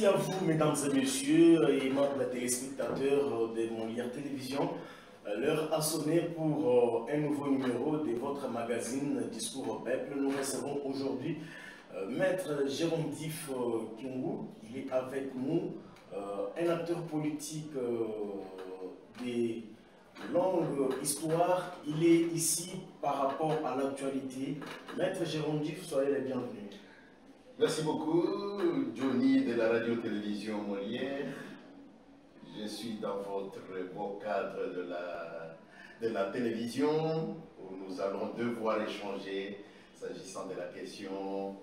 Merci à vous, mesdames et messieurs, et membres téléspectateurs de Molière Télévision. L'heure a sonné pour un nouveau numéro de votre magazine Discours au Peuple. Nous recevons aujourd'hui Maître Jérôme Dif Kingu. Il est avec nous, un acteur politique des longues histoires. Il est ici par rapport à l'actualité. Maître Jérôme Dif, soyez les bienvenus. Merci beaucoup, Johnny de la radio-télévision Molière. Je suis dans votre beau cadre de la télévision où nous allons devoir échanger s'agissant de la question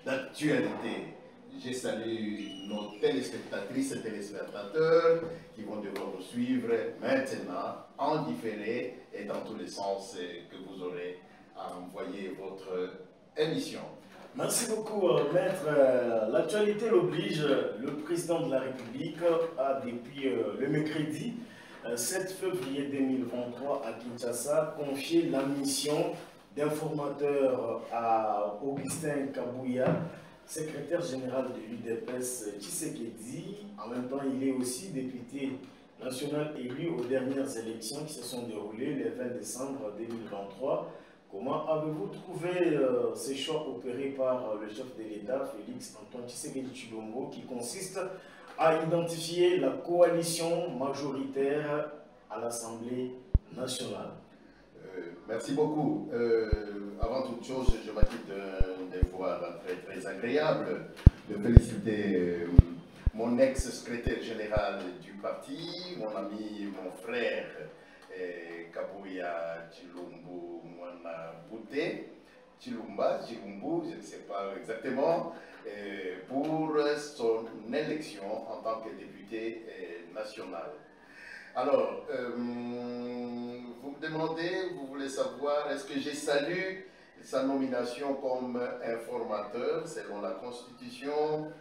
d'actualité. Je salue nos téléspectatrices et téléspectateurs qui vont devoir nous suivre maintenant en différé et dans tous les sens que vous aurez à envoyer votre émission. Merci beaucoup, Maître. L'actualité l'oblige. Le président de la République a, depuis le mercredi 7 février 2023 à Kinshasa, confié la mission d'informateur à Augustin Kabouya, secrétaire général de l'UDPS Tshisekedi. En même temps, il est aussi député national élu aux dernières élections qui se sont déroulées le 20 décembre 2023. Comment avez-vous trouvé ces choix opérés par le chef de l'État, Félix Antoine Tshisekedi Tshilombo, qui consiste à identifier la coalition majoritaire à l'Assemblée nationale? Merci beaucoup. Avant toute chose, je m'acquitte d'un devoir très agréable de féliciter mon ex-secrétaire général du parti, mon ami, mon frère, Kabouya Tshilombo Mwana Bouté, Chilumbu, je ne sais pas exactement, pour son élection en tant que député national. Alors, vous me demandez, vous voulez savoir, est-ce que j'ai salué sa nomination comme informateur selon la Constitution?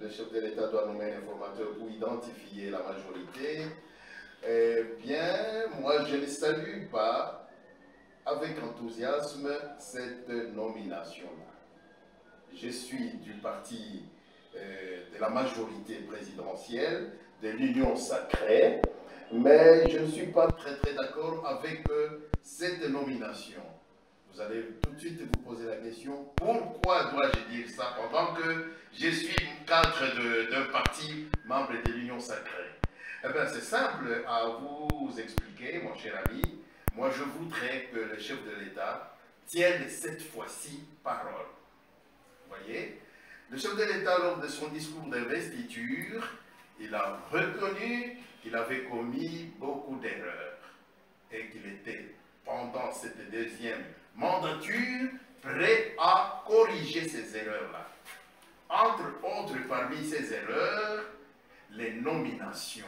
Le chef de l'État doit nommer un informateur pour identifier la majorité. Eh bien, moi, je ne salue pas avec enthousiasme cette nomination-là. Je suis du parti de la majorité présidentielle, de l'Union sacrée, mais je ne suis pas très d'accord avec cette nomination. Vous allez tout de suite vous poser la question, pourquoi dois-je dire ça pendant que je suis cadre d'un parti membre de l'Union sacrée? Eh bien, c'est simple à vous expliquer, mon cher ami. Moi, je voudrais que le chef de l'État tienne cette fois-ci parole. Vous voyez, le chef de l'État, lors de son discours d'investiture, il a reconnu qu'il avait commis beaucoup d'erreurs et qu'il était, pendant cette deuxième mandature, prêt à corriger ces erreurs-là. Entre autres, parmi ces erreurs, les nominations.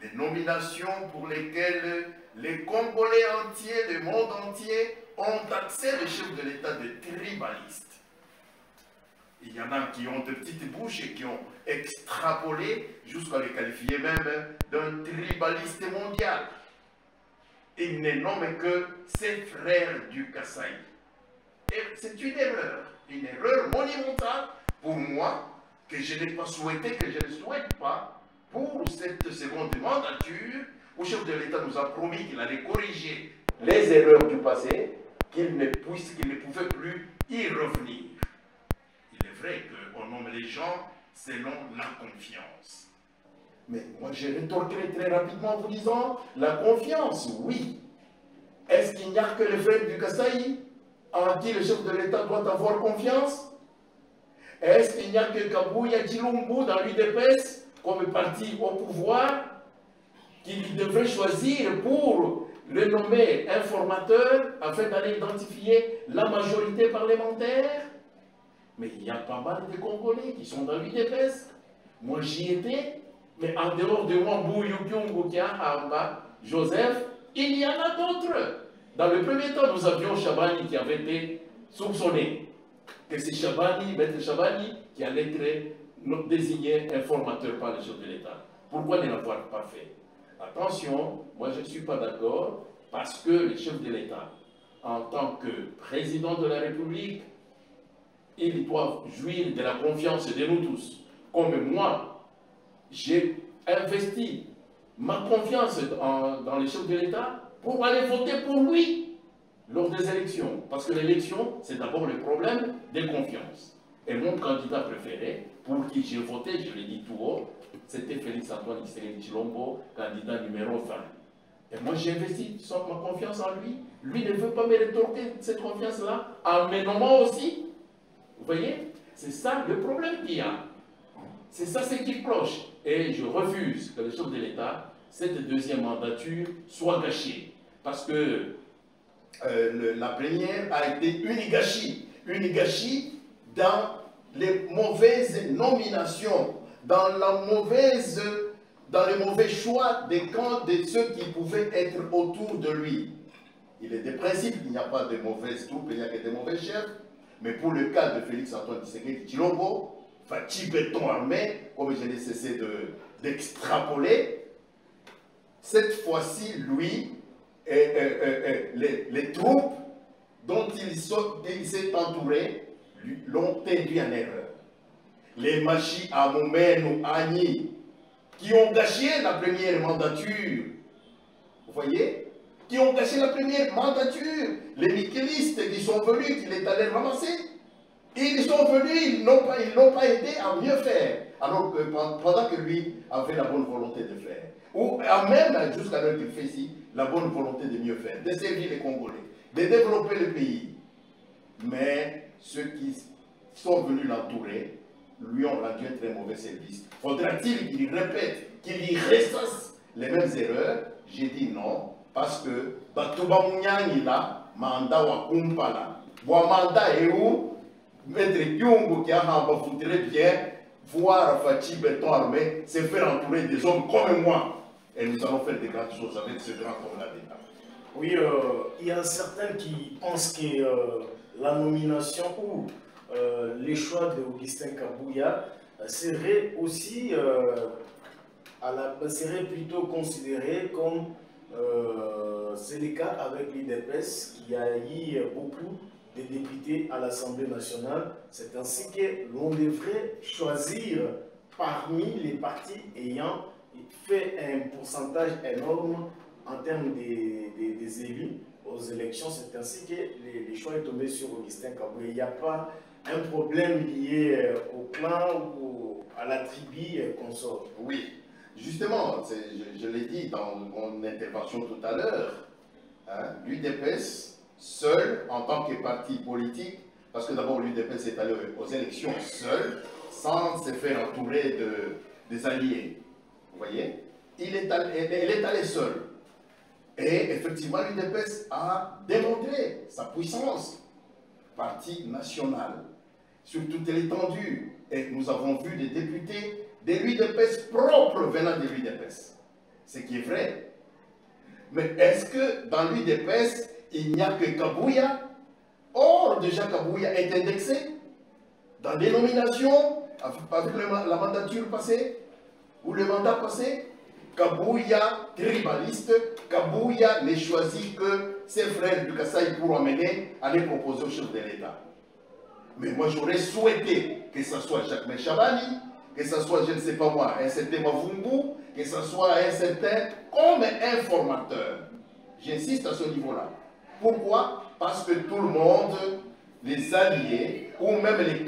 Les nominations pour lesquelles les Congolais entiers, le monde entier, ont taxé le chef de l'État de tribaliste. Il y en a qui ont de petites bouches et qui ont extrapolé jusqu'à le qualifier même d'un tribaliste mondial. Il ne nomme que ses frères du Kasaï. Et c'est une erreur monumentale pour moi, que je n'ai pas souhaité, que je ne souhaite pas, pour cette seconde mandature, où le chef de l'État nous a promis qu'il allait corriger les erreurs du passé, qu'il ne pouvait plus y revenir. Il est vrai qu'on nomme les gens selon la confiance. Mais moi, je rétorquerai très rapidement en vous disant, la confiance, oui. Est-ce qu'il n'y a que les frères du Kasaï en qui le chef de l'État doit avoir confiance? Est-ce qu'il n'y a que Kabouya Tshilombo dans l'UDPS comme parti au pouvoir qu'il devrait choisir pour le nommer informateur afin d'aller identifier la majorité parlementaire? Mais il y a pas mal de Congolais qui sont dans l'UDPS. Moi j'y étais, mais en dehors de moi, Joseph, il y en a d'autres. Dans le premier temps, nous avions Chabani qui avait été soupçonné. Que c'est Chabani, Maître Chabani, qui allait être désigné informateur par le chef de l'État. Pourquoi ne l'avoir pas fait? Attention, moi je ne suis pas d'accord, parce que le chef de l'État, en tant que président de la République, il doit jouir de la confiance de nous tous. comme moi, j'ai investi ma confiance dans les chefs de l'État pour aller voter pour lui lors des élections. Parce que l'élection, c'est d'abord le problème de confiance. Et mon candidat préféré, pour qui j'ai voté, je l'ai dit tout haut, c'était Félix-Antoine Tshisekedi Tshilombo, candidat numéro 20. Et moi, j'ai investi ma confiance en lui. Lui ne veut pas me rétorquer cette confiance-là en me nommant aussi. Vous voyez? C'est ça le problème qu'il y a. C'est ça ce qui cloche. Et je refuse que le chef de l'État, cette deuxième mandature, soit gâchée. Parce que la première a été une gâchis dans les mauvaises nominations, dans les mauvais choix des camps de ceux qui pouvaient être autour de lui. Il est des principes, il n'y a pas de mauvaises troupes, il n'y a que des mauvais chefs. Mais pour le cas de Félix-Antoine Tshisekedi Tshilombo, Fachi béton armé, comme je n'ai cessé d'extrapoler, cette fois-ci, lui, les troupes dont il s'est entouré l'ont induit en erreur. Les Machi Amoumen ou Agni, qui ont gâché la première mandature, vous voyez, qui ont gâché la première mandature, les Michelistes qui sont venus, qu'il est allé ramasser, ils sont venus, ils n'ont pas aidé à mieux faire, alors que pendant que lui avait la bonne volonté de faire, ou même jusqu'à l'heure qu'il fait ici, la bonne volonté de mieux faire, de servir les Congolais, de développer le pays. Mais ceux qui sont venus l'entourer lui ont rendu un très mauvais service. Faudra-t-il qu'il répète, qu'il y ressasse les mêmes erreurs? J'ai dit non, parce que Batouba Mouniani là, mandat wa kumpala. Bon mandat est où? Maître Kyungu qui a voudrait bien voir Fachi béton armé se faire entourer des hommes comme moi. Et nous allons faire des grandes choses avec ce grand homme-là d'État. Oui, il y a certains qui pensent que la nomination ou les choix d'Augustin Kabouya serait aussi serait plutôt considéré comme c'est le cas avec l'UDPS qui a eu beaucoup de députés à l'Assemblée nationale. C'est ainsi que l'on devrait choisir parmi les partis ayant fait un pourcentage énorme en termes des élus aux élections. C'est ainsi que les choix est tombé sur Augustin Kabouya. Il n'y a pas un problème lié au clan ou à la tribu consort. Oui, justement, je l'ai dit dans mon intervention tout à l'heure, hein, l'UDPS, seul en tant que parti politique, parce que d'abord l'UDPS est allé aux élections seul, sans se faire entourer des alliés. Vous voyez, il est allé seul. Et effectivement, l'UDPS a démontré sa puissance. Parti national, sur toute l'étendue. Et nous avons vu des députés de l'UDPS propres venant de l'UDPS. Ce qui est vrai. Mais est-ce que dans l'UDPS, il n'y a que Kabouya? Or, déjà Kabouya est indexé dans les nominations, avec la mandature passée, ou le mandat passé. Kabouya, tribaliste, Kabouya n'est choisi que ses frères du Kasaï pour amener à les proposer au chef de l'État. Mais moi j'aurais souhaité que ce soit Jacques Chabani, que ce soit, je ne sais pas moi, un certain Mavungu, que ce soit un certain comme informateur. J'insiste à ce niveau-là. Pourquoi? Parce que tout le monde, les alliés, ou même les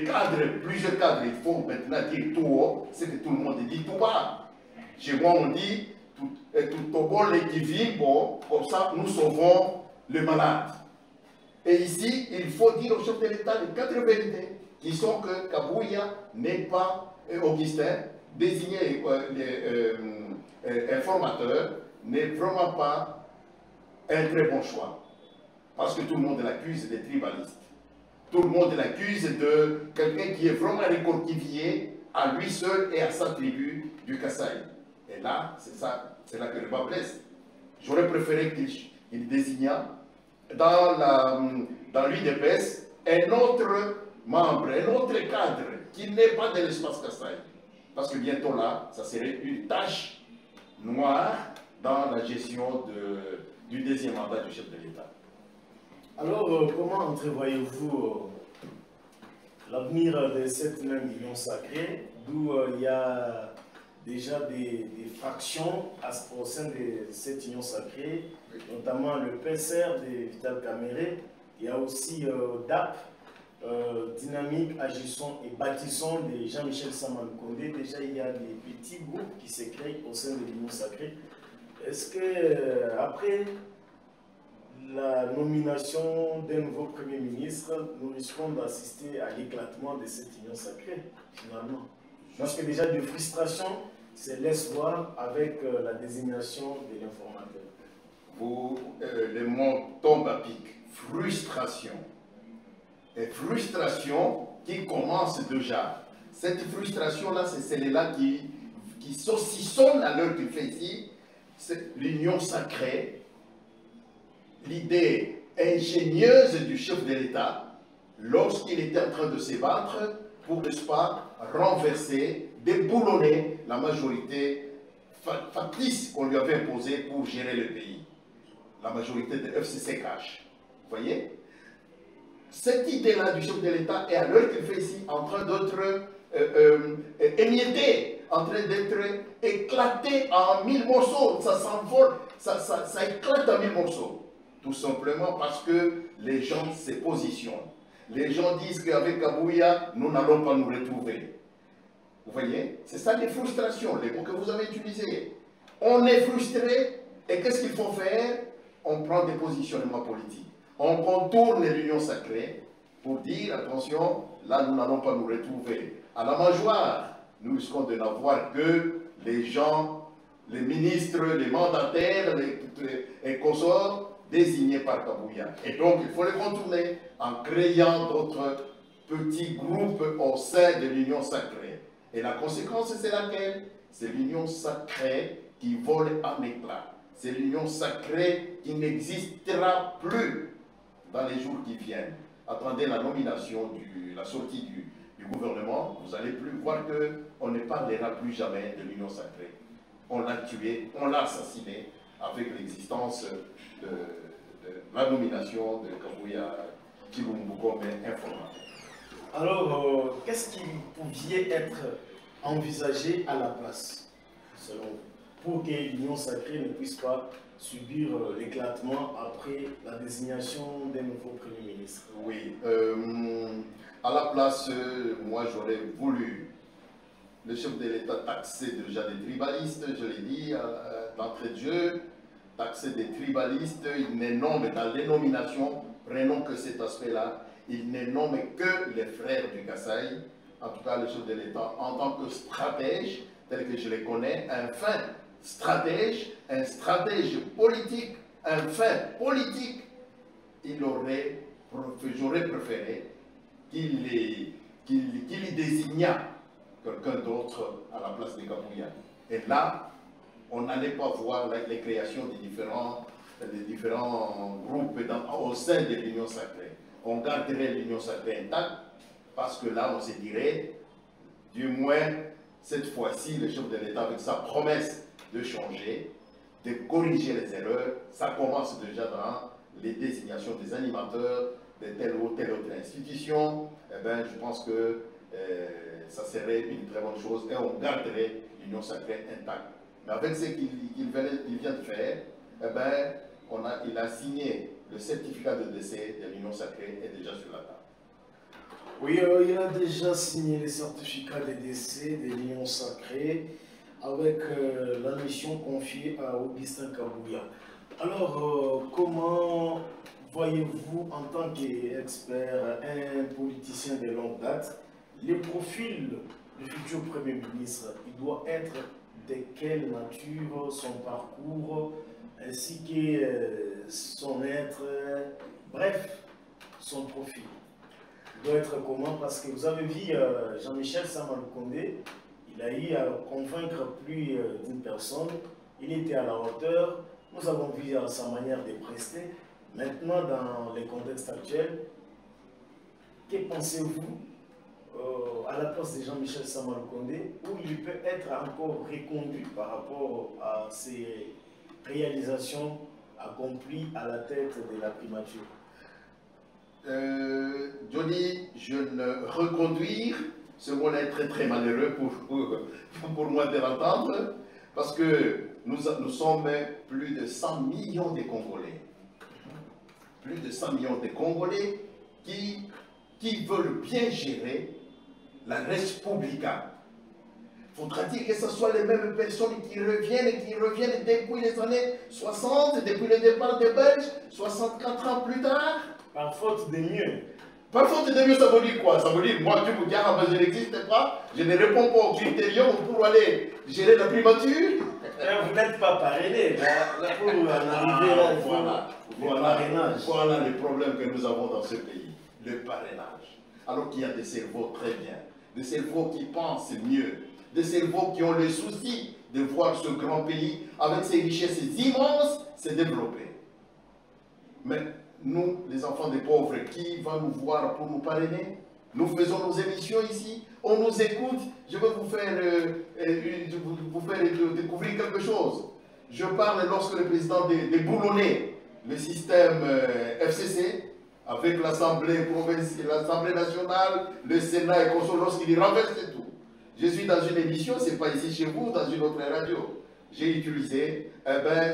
cadres, plusieurs cadres, il faut maintenant dire tout haut, c'est que tout le monde dit tout bas. Chez moi, on dit tout au bon les qui vivent, bon, comme ça, nous sauvons le malade. Et ici, il faut dire au chef de l'État les 4 vérités, qui sont que Kabouya n'est pas Augustin, désigné informateur, n'est vraiment pas un très bon choix. Parce que tout le monde l'accuse des tribalistes. Tout le monde l'accuse de quelqu'un qui est vraiment récortivié à lui seul et à sa tribu du Kasaï. Et là, c'est là que le bas blesse. J'aurais préféré qu'il désignât dans l'UDPS un autre membre, un autre cadre qui n'est pas de l'espace Kasaï. Parce que bientôt là, ça serait une tâche noire dans la gestion du deuxième mandat du chef de l'État. Alors, comment entrevoyez-vous l'avenir de cette même union sacrée, d'où il y a déjà des fractions au sein de cette union sacrée, notamment le PSR de Vital Kamerhe. Il y a aussi DAP, Dynamique, Agissons et Bâtissons de Jean-Michel Sama-Lukonde. Déjà, il y a des petits groupes qui se créent au sein de l'union sacrée. Est-ce que, après la nomination d'un nouveau Premier ministre, nous risquons d'assister à l'éclatement de cette union sacrée, finalement? Parce que déjà, de frustration se laisse voir avec la désignation de l'informateur. Le mot tombe à pic. Frustration. Et frustration qui commence déjà. Cette frustration-là, c'est celle-là qui saucissonne à l'heure qu'il fait ici. C'est l'union sacrée, l'idée ingénieuse du chef de l'État, lorsqu'il était en train de se battre pour, n'est-ce pas, renverser, déboulonner la majorité factice qu'on lui avait imposée pour gérer le pays. La majorité de FCC-Cash. Vous voyez? Cette idée-là du chef de l'État est à l'heure qu'il fait ici en train d'être émiettée, en train d'être éclatée en 1000 morceaux. Ça s'envole, ça éclate en 1000 morceaux. Tout simplement parce que les gens se positionnent. Les gens disent qu'avec Kabouya, nous n'allons pas nous retrouver. Vous voyez? C'est ça les frustrations, les mots que vous avez utilisés. On est frustré et qu'est-ce qu'il faut faire? On prend des positionnements politiques. On contourne l'union sacrée pour dire, attention, là nous n'allons pas nous retrouver. À la mangeoire, nous risquons de n'avoir que les gens, les ministres, les mandataires, les consorts désignés par Kabouya. Et donc il faut les contourner en créant d'autres petits groupes au sein de l'union sacrée. Et la conséquence, c'est laquelle? C'est l'union sacrée qui vole en éclats. C'est l'union sacrée qui n'existera plus dans les jours qui viennent. Attendez la nomination, la sortie du gouvernement, vous allez plus voir qu'on ne parlera plus jamais de l'union sacrée. On l'a tué, on l'a assassiné avec l'existence de la nomination de Kabouya Chilombo comme informateur. Alors, qu'est-ce qui pouvait être envisagé à la place, selon vous, pour que l'union sacrée ne puisse pas subir l'éclatement après la désignation d'un nouveau Premier ministre? Oui, à la place, moi j'aurais voulu le chef de l'État taxer déjà des tribalistes, je l'ai dit d'entrée de jeu, taxer des tribalistes, il ne nomme dans les nominations, prenons que cet aspect-là, il ne nomme que les frères du Kasaï, en tout cas le chef de l'État, en tant que stratège, tel que je les connais, un fin stratège, un stratège politique, un fin politique, j'aurais préféré qu'il y désignât quelqu'un d'autre à la place de Kabouya. Et là, on n'allait pas voir les créations des différents groupes au sein de l'Union sacrée. On garderait l'Union sacrée intacte parce que là, on se dirait, du moins, cette fois-ci, le chef de l'État, avec sa promesse de changer, de corriger les erreurs, ça commence déjà dans les désignations des animateurs de telle ou telle autre institution. Eh bien, je pense que ça serait une très bonne chose et on garderait l'Union sacrée intacte. Mais avec ce qu'il vient de faire, eh bien, il a signé le certificat de décès de l'Union sacrée est déjà sur la table. Oui, il a déjà signé le certificat de décès de l'Union sacrée avec la mission confiée à Augustin Kabouya. Alors, comment voyez-vous en tant qu'expert, un politicien de longue date, les profils du futur Premier ministre? Il doit être de quelle nature, son parcours, ainsi que son être, bref, son profil. Il doit être comment? Parce que vous avez vu Jean-Michel Sama-Lukonde, il a eu à convaincre plus d'une personne, il était à la hauteur, nous avons vu sa manière de prester. Maintenant, dans les contextes actuels, que pensez-vous à la place de Jean-Michel Sama-Lukonde, où il peut être encore reconduit par rapport à ses réalisations accomplies à la tête de la primature? Johnny, je ne reconduire, ce mot est très très malheureux pour moi de l'entendre, parce que nous sommes plus de 100 millions de Congolais. Plus de 100 millions de Congolais qui veulent bien gérer la Respublica. Faudra-t-il que ce soit les mêmes personnes qui reviennent depuis les années 60, depuis le départ des Belges, 64 ans plus tard? Par faute de mieux. Par faute de mieux, ça veut dire quoi? Ça veut dire, moi, tu me dis, ah, je n'existe pas, je ne réponds pas aux critériums pour aller gérer la primature. Vous n'êtes pas parrainé. Là, pour en arriver là, il faut le parrainage. Voilà le problème que nous avons dans ce pays, le parrainage. Alors qu'il y a des cerveaux très bien, des cerveaux qui pensent mieux, des cerveaux qui ont le souci de voir ce grand pays, avec ses richesses immenses, se développer. Mais nous, les enfants des pauvres, qui va nous voir pour nous parrainer? Nous faisons nos émissions ici, on nous écoute. Je vais vous faire découvrir quelque chose. Je parle lorsque le président déboulonnait le système FCC, avec l'Assemblée nationale, le Sénat et consorts, lorsqu'il renversait tout. Je suis dans une émission, ce n'est pas ici chez vous, dans une autre radio. J'ai utilisé,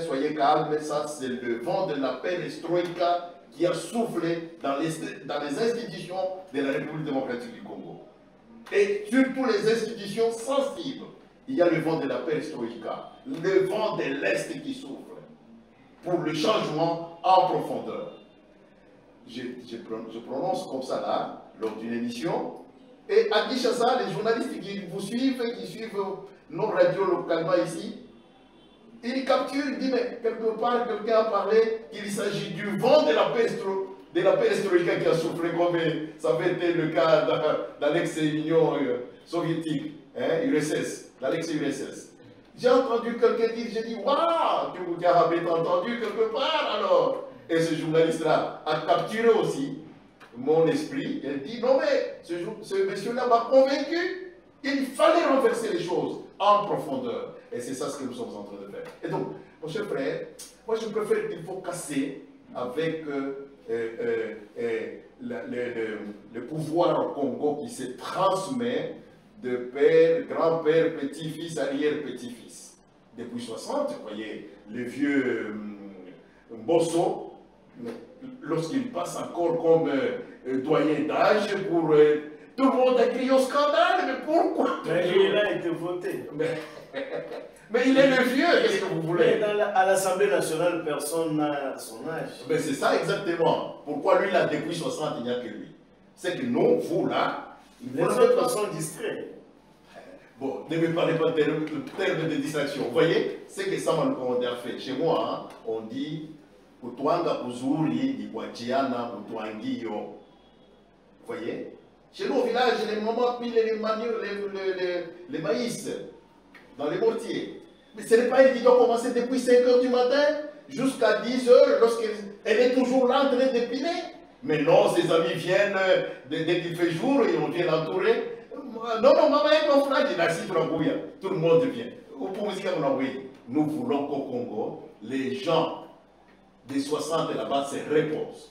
soyez calmes, ça c'est le vent de la perestroïka qui a soufflé dans les institutions de la République démocratique du Congo. Et surtout les institutions sensibles, il y a le vent de la perestroïka, le vent de l'Est qui souffle pour le changement en profondeur. Je prononce comme ça là, lors d'une émission, et à Kinshasa, les journalistes qui vous suivent, qui suivent nos radios localement ici, ils capturent, ils disent, mais quelque part, quelqu'un a parlé qu'il s'agit du vent de la perestroïka qui a soufflé, comme ça avait été le cas dans l'ex-Union soviétique, hein, URSS, dans l'ex-URSS. J'ai entendu quelqu'un dire, j'ai dit, waouh, tu avais entendu quelque part alors. Et ce journaliste-là a capturé aussi mon esprit. Il dit, non mais, ce monsieur-là m'a convaincu qu'il fallait renverser les choses en profondeur. Et c'est ça ce que nous sommes en train de faire. Et donc, mon cher frère, moi je préfère qu'il faut casser avec le pouvoir au Congo qui se transmet de père, grand-père, petit-fils, arrière-petit-fils. Depuis 60, vous voyez, le vieux Bosso, lorsqu'il passe encore comme doyen d'âge pour... tout le monde a crié au scandale, mais pourquoi? Mais il a été voté. Mais il est le vieux, qu'est-ce que vous voulez? À l'Assemblée nationale, personne n'a son âge. Mais c'est ça exactement. Pourquoi lui, là, depuis 60, il n'y a que lui? C'est que nous, vous, là... Les autres sont distraits. Bon, ne me parlez pas de termes de distraction. Vous voyez, c'est que ça m'a a fait. Chez moi, hein, on dit... Kutwanga uzuri ni kuachiana utwangio. Vous voyez? Chez nous au village, les mamans pilent les maïs dans les mortiers. Mais ce n'est pas elle qui doit commencer depuis 5 h du matin jusqu'à 10 h lorsqu'elle est toujours là en train de piler. Mais non, ses amis viennent dès qu'il fait jour et on vient l'entourer. Non, maman est mon frère, il a assis tout le monde vient. Nous voulons qu'au Congo, les gens des 60 là-bas se reposent.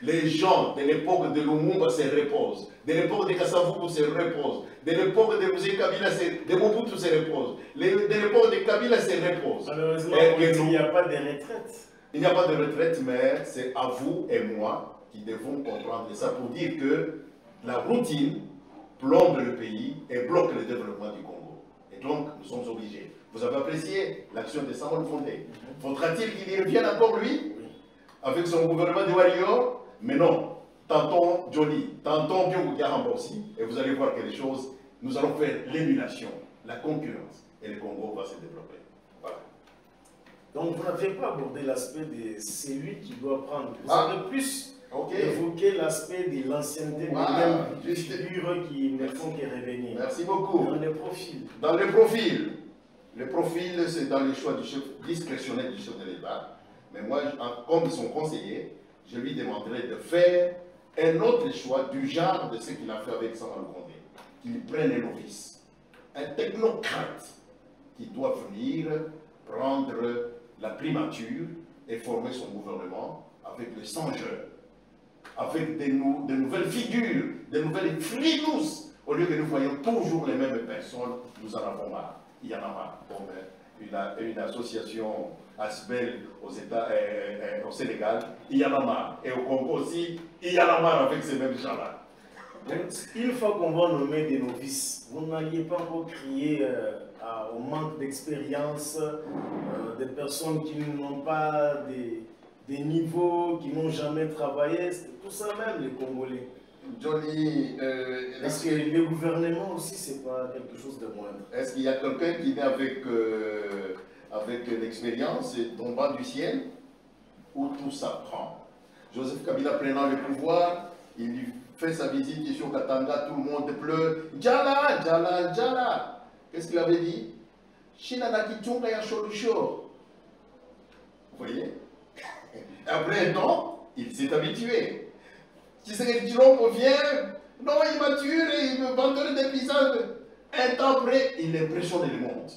Les gens de l'époque de Lumumba se reposent. De l'époque de Kasavubu se reposent. De l'époque de Mouzé Kabila, de Mobutu se reposent. De l'époque de Kabila se reposent. Malheureusement, il n'y a pas de retraite. Il n'y a pas de retraite, mais c'est à vous et moi qui devons comprendre ça pour dire que la routine plombe le pays et bloque le développement du Congo. Et donc, nous sommes obligés. Vous avez apprécié l'action de Samuel Fondé. Faudra-t-il qu'il y revienne encore lui, avec son gouvernement de warriors? Mais non. Tantôt Johnny, tantôt Byungu aussi, et vous allez voir que les choses, nous allons faire l'émulation, la concurrence, et le Congo va se développer. Voilà. Donc vous n'avez pas abordé l'aspect de celui qui doit prendre. Vous avez plus évoqué l'aspect de l'ancienneté, des figures qui ne font que revenir. Merci beaucoup. Dans les profils. Dans les profils. Le profil, c'est dans les choix du chef discrétionnel du chef de l'État. Mais moi, comme son conseiller, je lui demanderai de faire un autre choix du genre de ce qu'il a fait avec Samuel Kondé. Qu'il prenne un novice, un technocrate qui doit venir prendre la primature et former son gouvernement avec le songeur, avec de nouvelles figures, de nouvelles frilous, au lieu que nous voyons toujours les mêmes personnes, nous en avons marre. Il y en a marre. Comme une association Asbel au Sénégal, il y en a marre. Et au Congo aussi, il y en a marre avec ces mêmes gens-là. Une fois qu'on va nommer des novices, vous n'alliez pas encore crier au manque d'expérience des personnes qui n'ont pas des niveaux, qui n'ont jamais travaillé, c'est tout ça même les Congolais. Johnny, parce que le gouvernement aussi, c'est pas quelque chose de moindre. Est-ce qu'il y a quelqu'un qui vient avec l'expérience tombant du ciel, où tout s'apprend? Joseph Kabila prenant le pouvoir, il fait sa visite ici au Katanga, tout le monde pleure. Djala, Djala, Djala. Qu'est-ce qu'il avait dit? Shinanakitunga ya Sholushor. Vous voyez? Après un temps, il s'est habitué. Tshisekedi Tshilombo vient, non, il m'a tué, il me vendait des visages. Un temps après, il impressionne le monde.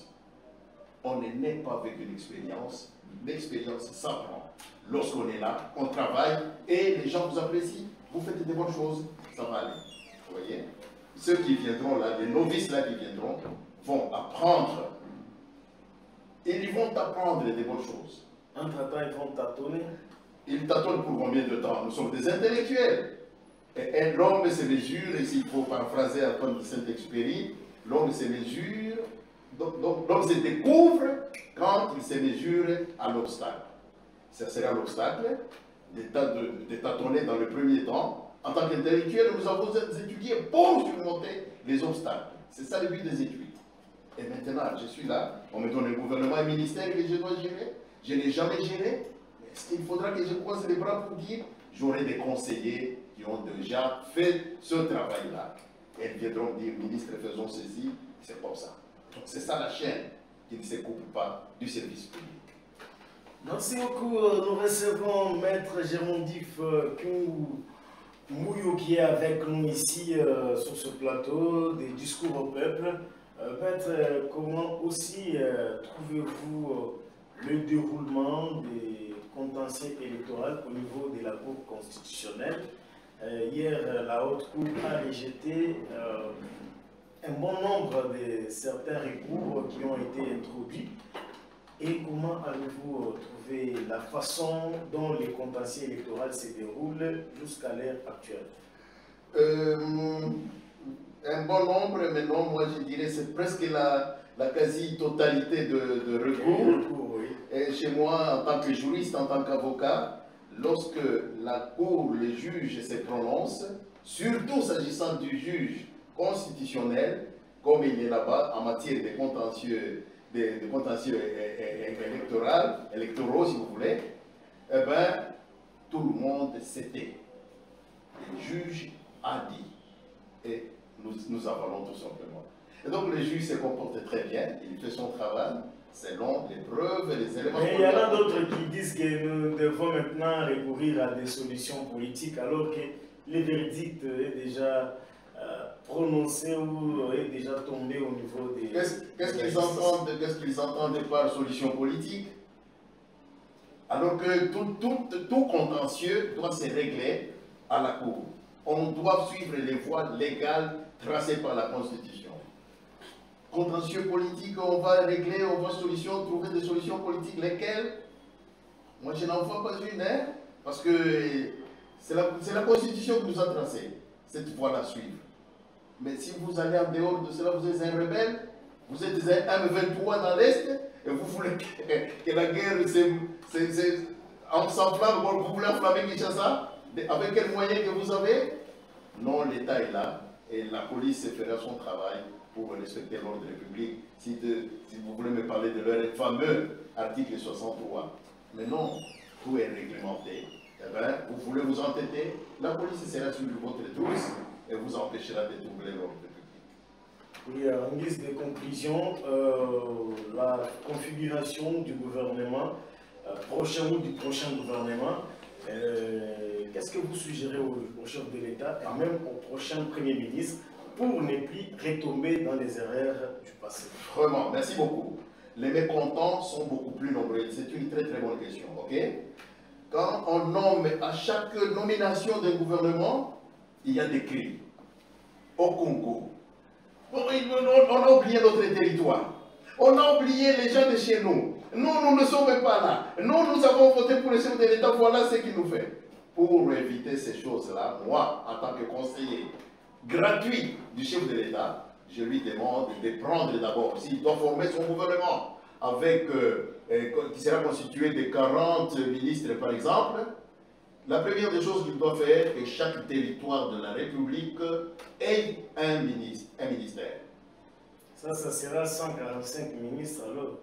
On n'est né pas avec une expérience. L'expérience s'apprend. Lorsqu'on est là, on travaille et les gens vous apprécient, vous faites des bonnes choses, ça va aller. Vous voyez? Ceux qui viendront là, les novices là qui viendront, vont apprendre. Ils vont apprendre des bonnes choses. Entre-temps, ils vont tâtonner. Ils tâtonnent pour combien de temps? Nous sommes des intellectuels. Et l'homme se mesure, et s'il faut paraphraser Antoine de Saint-Exupéry, l'homme se mesure, donc l'homme se découvre quand il se mesure à l'obstacle. Ça sera l'obstacle de tâtonner dans le premier temps. En tant qu'intellectuel, nous avons étudié pour surmonter les obstacles. C'est ça le but des études. Et maintenant, je suis là, on me donne un gouvernement, un ministère que je dois gérer. Je n'ai jamais géré. Est-ce qu'il faudra que je croise les bras pour dire j'aurai des conseillers qui ont déjà fait ce travail-là. Et ils viendront dire, ministre, faisons ceci, c'est comme ça. Donc c'est ça la chaîne qui ne se coupe pas du service public. Merci beaucoup. Nous recevons Maître Gérondif Mouyo qui est avec nous ici sur ce plateau des discours au peuple. Maître, comment aussi trouvez-vous le déroulement des contentieux électoraux au niveau de la Cour constitutionnelle? Hier, la Haute Cour a rejeté un bon nombre de certains recours qui ont été introduits. Et comment avez-vous trouvé la façon dont les contentieux électoraux se déroulent jusqu'à l'heure actuelle? Un bon nombre, mais non, moi je dirais c'est presque la quasi-totalité de recours. Oui. Et chez moi, en tant que juriste, en tant qu'avocat, lorsque la Cour, le juge se prononce, surtout s'agissant du juge constitutionnel, comme il est là-bas en matière de contentieux, électoraux, si vous voulez, eh bien, tout le monde s'était. Le juge a dit. Et nous avalons tout simplement. Et donc le juge se comporte très bien, il fait son travail selon les preuves et les éléments. Mais il y en a d'autres qui disent que nous devons maintenant recourir à des solutions politiques alors que le verdict est déjà prononcé ou est déjà tombé au niveau des... Qu'est-ce qu'ils entendent par solution politique? Alors que tout contentieux doit se régler à la Cour. On doit suivre les voies légales tracées par la Constitution. Contentieux politique, on va régler, on va trouver des solutions politiques. Lesquelles? Moi, je n'en vois pas une, hein, parce que c'est la Constitution qui nous a tracé cette voie-là suivre. Mais si vous allez en dehors de cela, vous êtes un rebelle, vous êtes un M23 dans l'Est, et vous voulez que la guerre s'enflamme, vous voulez enflammer Kinshasa, avec quels moyens que vous avez? Non, l'État est là, et la police fera son travail pour respecter l'ordre public. Si vous voulez me parler de leur fameux article 63. Mais non, tout est réglementé. Eh bien, vous voulez vous entêter, la police sera sur votre trousse et vous empêchera de troubler l'ordre public. Oui, en guise de conclusion, la configuration du gouvernement, prochain ou du prochain gouvernement, qu'est-ce que vous suggérez au chef de l'État et même au prochain Premier ministre pour ne plus retomber dans les erreurs du passé? Vraiment, merci beaucoup. Les mécontents sont beaucoup plus nombreux. C'est une très très bonne question, ok? quand on nomme à chaque nomination d'un gouvernement, il y a des crimes. Au Congo, on a oublié notre territoire. On a oublié les gens de chez nous. Nous ne sommes pas là. Nous avons voté pour le chef de l'État. Voilà ce qu'il nous fait. Pour éviter ces choses-là, moi, en tant que conseiller gratuit du chef de l'État, je lui demande de prendre d'abord, s'il doit former son gouvernement, avec, qui sera constitué de 40 ministres par exemple, la première des choses qu'il doit faire est que chaque territoire de la République ait un ministère. Ça sera 145 ministres alors.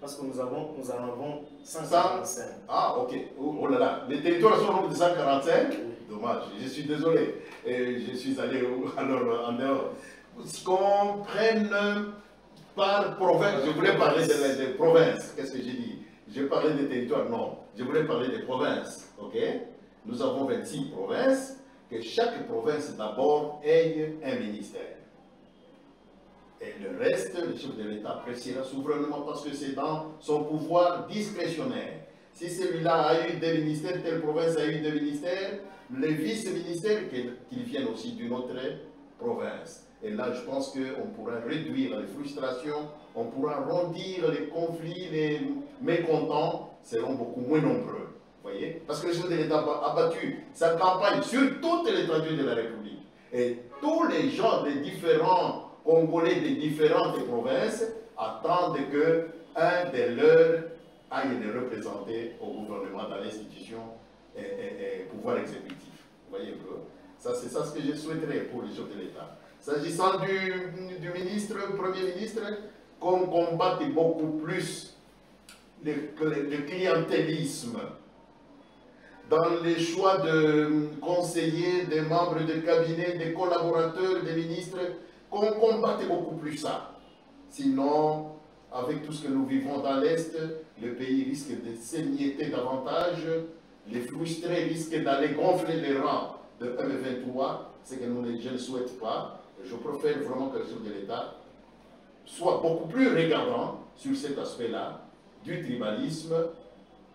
Parce que nous en avons 145. Ah, ok. Oh là là. Les territoires sont au nombre de 145. Oui. Dommage. Je suis désolé. Je suis allé alors en dehors. Qu'on prenne par province. Je voulais parler des provinces. Qu'est-ce que j'ai dit? Je parlais des territoires. Non. Je voulais parler des provinces. Ok? Nous avons 26 provinces. Que chaque province d'abord ait un ministère. Et le reste, le chef de l'État appréciera souverainement parce que c'est dans son pouvoir discrétionnaire. Si celui-là a eu des ministères, telle province a eu des ministères, les vice-ministères qu'ils viennent aussi d'une autre province. Et là, je pense qu'on pourra réduire les frustrations, on pourra arrondir les conflits, les mécontents seront beaucoup moins nombreux. Voyez? Parce que le chef de l'État a battu sa campagne sur toute l'étendue de la République. Et tous les gens des différents Congolais des différentes provinces attendent qu'un de leurs aille les représenter au gouvernement, dans l'institution et pouvoir exécutif. Vous voyez un peu? Ça, c'est ça ce que je souhaiterais pour le chef de l'État. S'agissant du ministre, Premier ministre, qu'on combatte beaucoup plus le clientélisme dans les choix de conseillers, des membres de cabinet, des collaborateurs, des ministres, qu'on combatte beaucoup plus ça. Sinon, avec tout ce que nous vivons dans l'Est, le pays risque de s'émietter davantage, les frustrés risquent d'aller gonfler les rangs de M23, ce que je ne souhaite pas. Je préfère vraiment que le chef de l'État soit beaucoup plus regardant sur cet aspect-là du tribalisme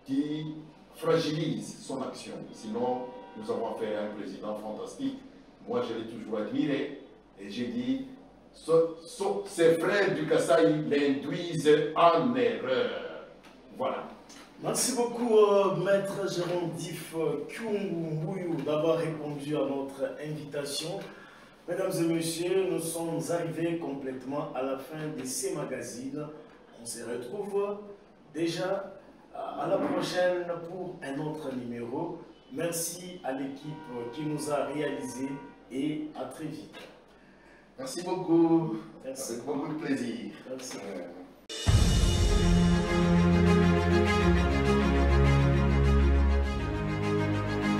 qui fragilise son action. Sinon, nous avons affaire à un président fantastique. Moi, je l'ai toujours admiré. Et j'ai dit, ces frères du Kasaï l'induisent en erreur. Voilà. Merci beaucoup, Maître Jérôme Diff Kyungu d'avoir répondu à notre invitation. Mesdames et messieurs, nous sommes arrivés complètement à la fin de ces magazines. On se retrouve déjà à la prochaine pour un autre numéro. Merci à l'équipe qui nous a réalisé et à très vite. Merci beaucoup. Merci. Avec beaucoup de plaisir. Merci.